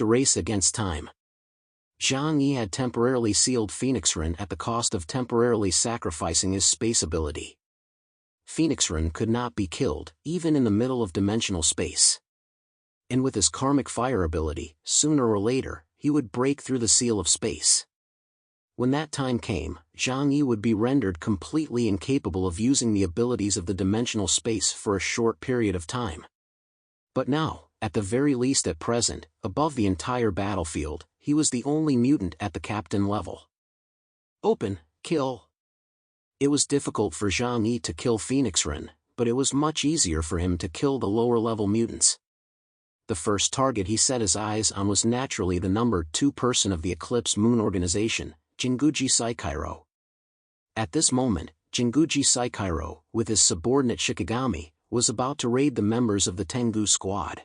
a race against time. Zhang Yi had temporarily sealed Phoenix Ren at the cost of temporarily sacrificing his space ability. Phoenix Ren could not be killed, even in the middle of dimensional space. And with his karmic fire ability, sooner or later, he would break through the seal of space. When that time came, Zhang Yi would be rendered completely incapable of using the abilities of the dimensional space for a short period of time. But now, at the very least at present, above the entire battlefield, he was the only mutant at the captain level. Open, kill. It was difficult for Zhang Yi to kill Phoenix Ren, but it was much easier for him to kill the lower-level mutants. The first target he set his eyes on was naturally the number 2 person of the Eclipse Moon organization, Jinguji Saikairo. At this moment, Jinguji Saikairo, with his subordinate Shikigami, was about to raid the members of the Tengu squad.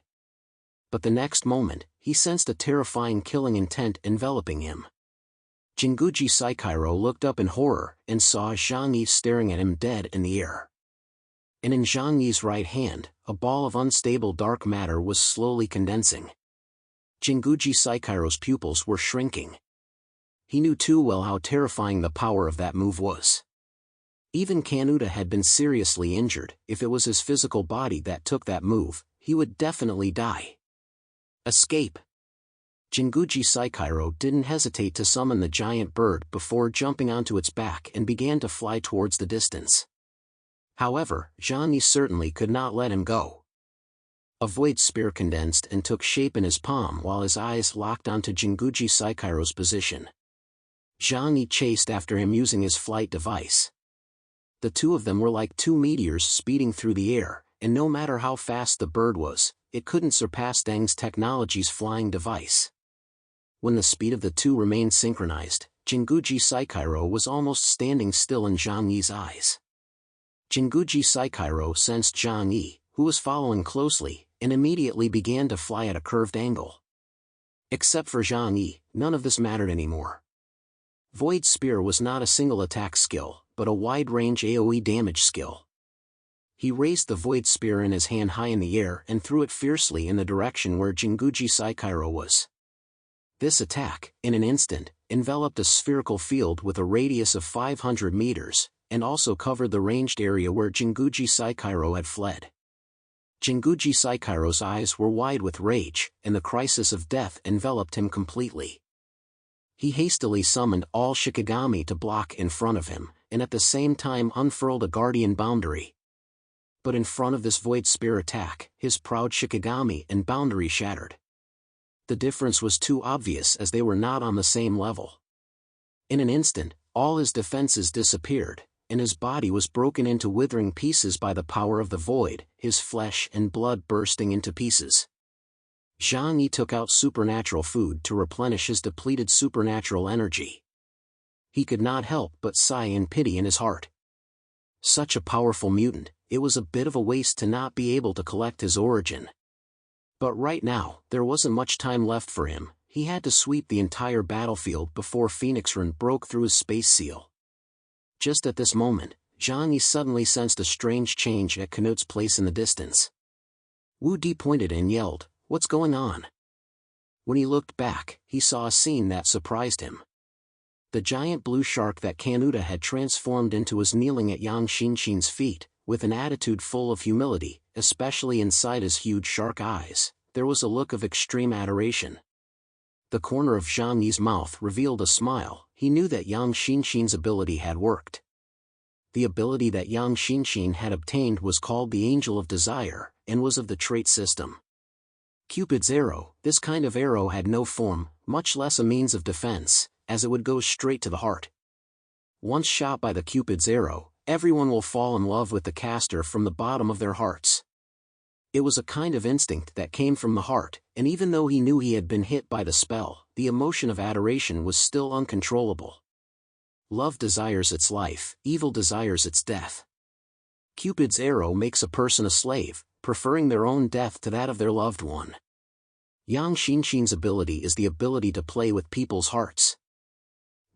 But the next moment, he sensed a terrifying killing intent enveloping him. Jinguji Saikairo looked up in horror and saw Zhang Yi staring at him dead in the air. And in Zhang Yi's right hand, a ball of unstable dark matter was slowly condensing. Jinguji Saikairo's pupils were shrinking. He knew too well how terrifying the power of that move was. Even Kanuta had been seriously injured. If it was his physical body that took that move, he would definitely die. Escape! Jinguji Saikairo didn't hesitate to summon the giant bird before jumping onto its back and began to fly towards the distance. However, Zhang Yi certainly could not let him go. A void spear condensed and took shape in his palm while his eyes locked onto Jinguji Saikairo's position. Zhang Yi chased after him using his flight device. The two of them were like 2 meteors speeding through the air, and no matter how fast the bird was, it couldn't surpass Deng's technology's flying device. When the speed of the two remained synchronized, Jinguji Saikairo was almost standing still in Zhang Yi's eyes. Jinguji Saikairo sensed Zhang Yi, who was following closely, and immediately began to fly at a curved angle. Except for Zhang Yi, none of this mattered anymore. Void Spear was not a single attack skill, but a wide-range AoE damage skill. He raised the Void Spear in his hand high in the air and threw it fiercely in the direction where Jinguji Saikairo was. This attack, in an instant, enveloped a spherical field with a radius of 500 meters, and also covered the ranged area where Jinguji Saikairo had fled. Jinguji Saikairo's eyes were wide with rage, and the crisis of death enveloped him completely. He hastily summoned all Shikigami to block in front of him, and at the same time unfurled a guardian boundary. But in front of this Void Spear attack, his proud Shikigami and boundary shattered. The difference was too obvious as they were not on the same level. In an instant, all his defenses disappeared, and his body was broken into withering pieces by the power of the void, his flesh and blood bursting into pieces. Zhang Yi took out supernatural food to replenish his depleted supernatural energy. He could not help but sigh in pity in his heart. Such a powerful mutant, it was a bit of a waste to not be able to collect his origin. But right now, there wasn't much time left for him. He had to sweep the entire battlefield before Phoenix Ren broke through his space seal. Just at this moment, Zhang Yi suddenly sensed a strange change at Canute's place in the distance. Wu Di pointed and yelled, "What's going on?" When he looked back, he saw a scene that surprised him. The giant blue shark that Kanuta had transformed into was kneeling at Yang Xinxin's feet, with an attitude full of humility, especially inside his huge shark eyes. There was a look of extreme adoration. The corner of Zhang Yi's mouth revealed a smile. He knew that Yang Xinxin's ability had worked. The ability that Yang Xinxin had obtained was called the Angel of Desire, and was of the trait system. Cupid's arrow. This kind of arrow had no form, much less a means of defense, as it would go straight to the heart. Once shot by the Cupid's arrow, everyone will fall in love with the caster from the bottom of their hearts. It was a kind of instinct that came from the heart, and even though he knew he had been hit by the spell, the emotion of adoration was still uncontrollable. Love desires its life, evil desires its death. Cupid's arrow makes a person a slave, preferring their own death to that of their loved one. Yang Xinxin's ability is the ability to play with people's hearts.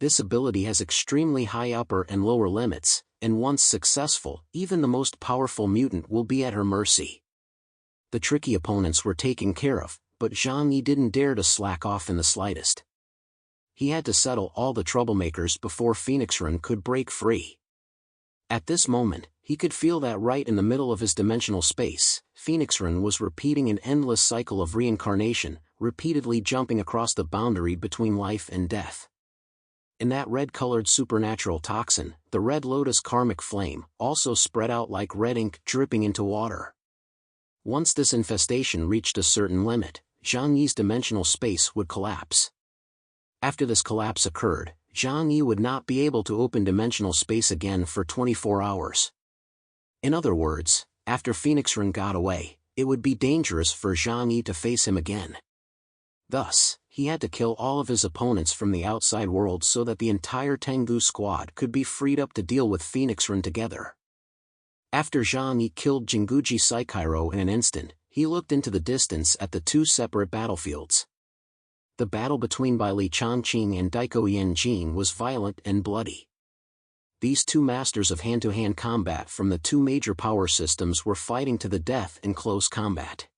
This ability has extremely high upper and lower limits, and once successful, even the most powerful mutant will be at her mercy. The tricky opponents were taken care of, but Zhang Yi didn't dare to slack off in the slightest. He had to settle all the troublemakers before Phoenix Run could break free. At this moment, he could feel that right in the middle of his dimensional space, Phoenix Run was repeating an endless cycle of reincarnation, repeatedly jumping across the boundary between life and death. In that red-colored supernatural toxin, the Red Lotus karmic flame, also spread out like red ink dripping into water. Once this infestation reached a certain limit, Zhang Yi's dimensional space would collapse. After this collapse occurred, Zhang Yi would not be able to open dimensional space again for 24 hours. In other words, after Phoenix Run got away, it would be dangerous for Zhang Yi to face him again. Thus, he had to kill all of his opponents from the outside world so that the entire Tengu squad could be freed up to deal with Phoenix Run together. After Zhang Yi killed Jinguji Saikairo in an instant, he looked into the distance at the two separate battlefields. The battle between Bai Li Changqing and Daiko Yanjin was violent and bloody. These two masters of hand-to-hand combat from the two major power systems were fighting to the death in close combat.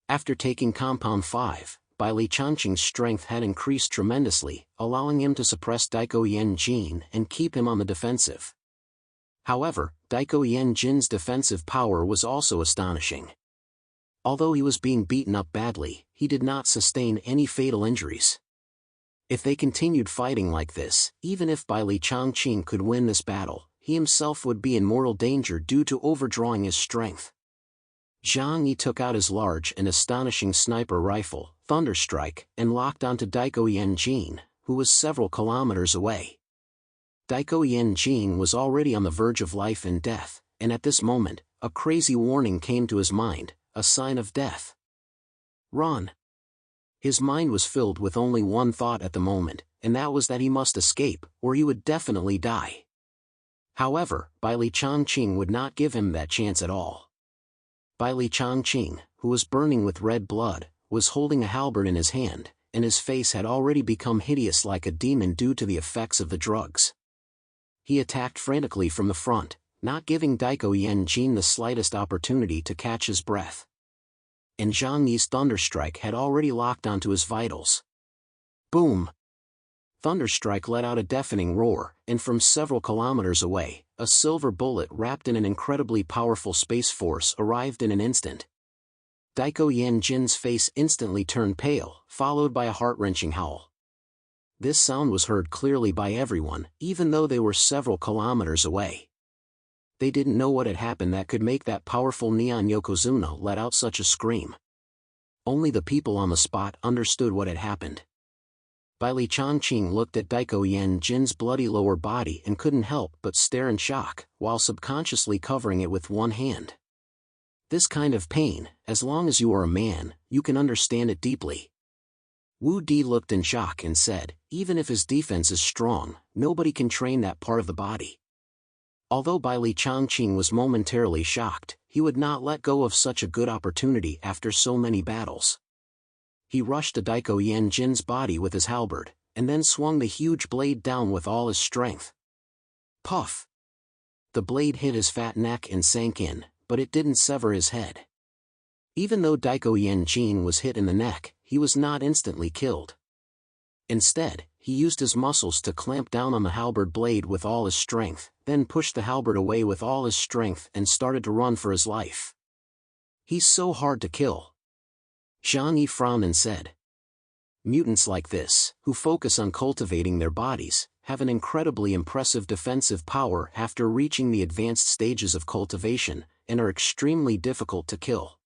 After taking Compound 5, Bai Li Changqing's strength had increased tremendously, allowing him to suppress Daiko Yanjin and keep him on the defensive. However, Daiko Yanjin's defensive power was also astonishing. Although he was being beaten up badly, he did not sustain any fatal injuries. If they continued fighting like this, even if Bai Li Changqing could win this battle, he himself would be in mortal danger due to overdrawing his strength. Zhang Yi took out his large and astonishing sniper rifle, Thunderstrike, and locked onto Daiko Yanjin, who was several kilometers away. Daiko Yanjin was already on the verge of life and death, and at this moment, a crazy warning came to his mind, a sign of death. Run! His mind was filled with only one thought at the moment, and that was that he must escape, or he would definitely die. However, Bai Li Changqing would not give him that chance at all. Bai Li Changqing, who was burning with red blood, was holding a halberd in his hand, and his face had already become hideous like a demon due to the effects of the drugs. He attacked frantically from the front, not giving Daiko Yanjin the slightest opportunity to catch his breath. And Zhang Yi's Thunderstrike had already locked onto his vitals. Boom! Thunderstrike let out a deafening roar, and from several kilometers away, a silver bullet wrapped in an incredibly powerful space force arrived in an instant. Daiko Yanjin's face instantly turned pale, followed by a heart-wrenching howl. This sound was heard clearly by everyone, even though they were several kilometers away. They didn't know what had happened that could make that powerful neon Yokozuna let out such a scream. Only the people on the spot understood what had happened. Bai Li Changqing looked at Daiko Yanjin's bloody lower body and couldn't help but stare in shock, while subconsciously covering it with one hand. This kind of pain, as long as you are a man, you can understand it deeply. Wu Di looked in shock and said, even if his defense is strong, nobody can train that part of the body. Although Bai Li Changqing was momentarily shocked, he would not let go of such a good opportunity after so many battles. He rushed to Daiko Yanjin's body with his halberd, and then swung the huge blade down with all his strength. Puff! The blade hit his fat neck and sank in, but it didn't sever his head. Even though Daiko Yanjin was hit in the neck, he was not instantly killed. Instead, he used his muscles to clamp down on the halberd blade with all his strength, then pushed the halberd away with all his strength and started to run for his life. He's so hard to kill. Zhang Yi frowned and said, mutants like this, who focus on cultivating their bodies, have an incredibly impressive defensive power after reaching the advanced stages of cultivation, and are extremely difficult to kill.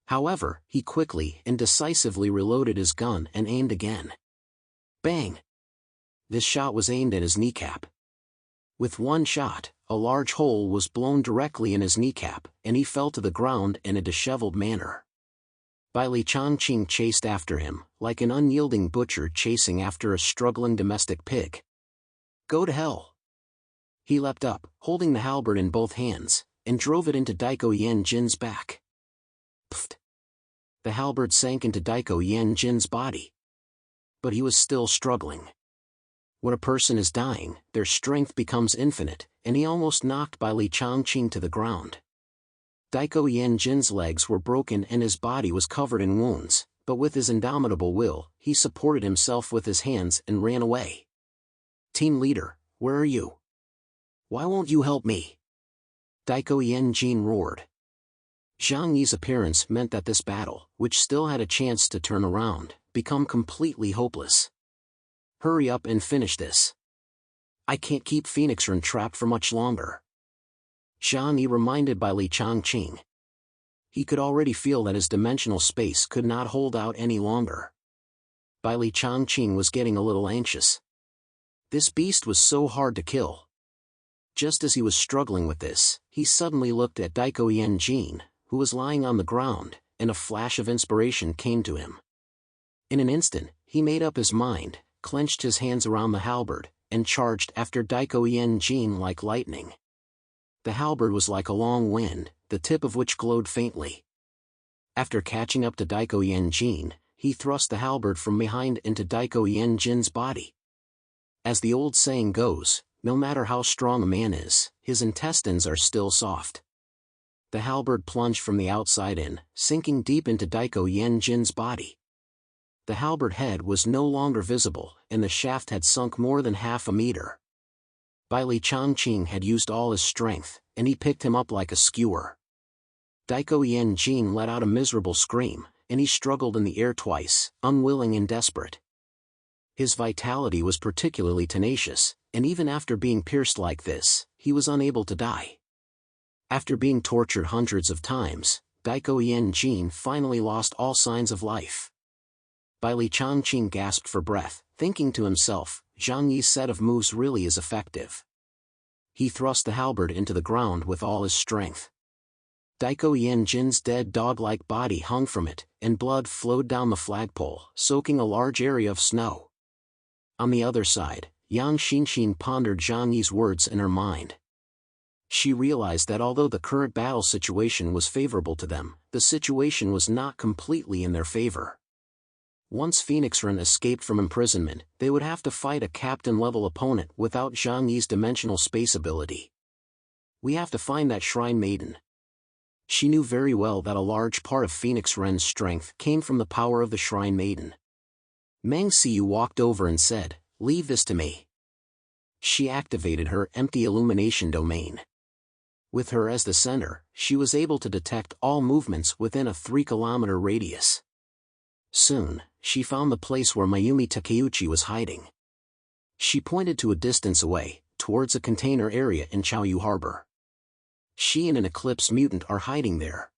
However, he quickly and decisively reloaded his gun and aimed again. Bang! This shot was aimed at his kneecap. With one shot, a large hole was blown directly in his kneecap, and he fell to the ground in a disheveled manner. Bai Li Changqing chased after him, like an unyielding butcher chasing after a struggling domestic pig. Go to hell! He leapt up, holding the halberd in both hands, and drove it into Daiko Yanjin's back. Pfft! The halberd sank into Daiko Yanjin's body. But he was still struggling. When a person is dying, their strength becomes infinite, and he almost knocked Bai Li Changqing to the ground. Daiko Yanjin's legs were broken and his body was covered in wounds, but with his indomitable will, he supported himself with his hands and ran away. "Team leader, where are you? Why won't you help me?" Daiko Yenjin roared. Zhang Yi's appearance meant that this battle, which still had a chance to turn around, become completely hopeless. "Hurry up and finish this. I can't keep Phoenix Ren trapped for much longer." Zhang Yi reminded by Li Changqing. He could already feel that his dimensional space could not hold out any longer. Bai Li Changqing was getting a little anxious. This beast was so hard to kill. Just as he was struggling with this, he suddenly looked at Daiko Yenjin, who was lying on the ground, and a flash of inspiration came to him. In an instant, he made up his mind, clenched his hands around the halberd, and charged after Daiko Yenjin like lightning. The halberd was like a long wind, the tip of which glowed faintly. After catching up to Daiko Yenjin, he thrust the halberd from behind into Daiko Yenjin's body. As the old saying goes, no matter how strong a man is, his intestines are still soft. The halberd plunged from the outside in, sinking deep into Daiko Yenjin's body. The halberd head was no longer visible, and the shaft had sunk more than half a meter. Bai Li Changqing had used all his strength, and he picked him up like a skewer. Daiko Yenjin let out a miserable scream, and he struggled in the air twice, unwilling and desperate. His vitality was particularly tenacious, and even after being pierced like this, he was unable to die. After being tortured hundreds of times, Daiko Yenjin finally lost all signs of life. Bai Li Changqing gasped for breath, thinking to himself, Zhang Yi's set of moves really is effective. He thrust the halberd into the ground with all his strength. Daiko Yenjin's dead dog-like body hung from it, and blood flowed down the flagpole, soaking a large area of snow. On the other side, Yang Xinxin pondered Zhang Yi's words in her mind. She realized that although the current battle situation was favorable to them, the situation was not completely in their favor. Once Phoenix Ren escaped from imprisonment, they would have to fight a captain-level opponent without Zhang Yi's dimensional space ability. "We have to find that Shrine Maiden." She knew very well that a large part of Phoenix Ren's strength came from the power of the Shrine Maiden. Meng Xiu walked over and said, "Leave this to me." She activated her empty illumination domain. With her as the center, she was able to detect all movements within a 3-kilometer radius. Soon, she found the place where Mayumi Takeuchi was hiding. She pointed to a distance away, towards a container area in Chaoyu Harbor. "She and an Eclipse mutant are hiding there."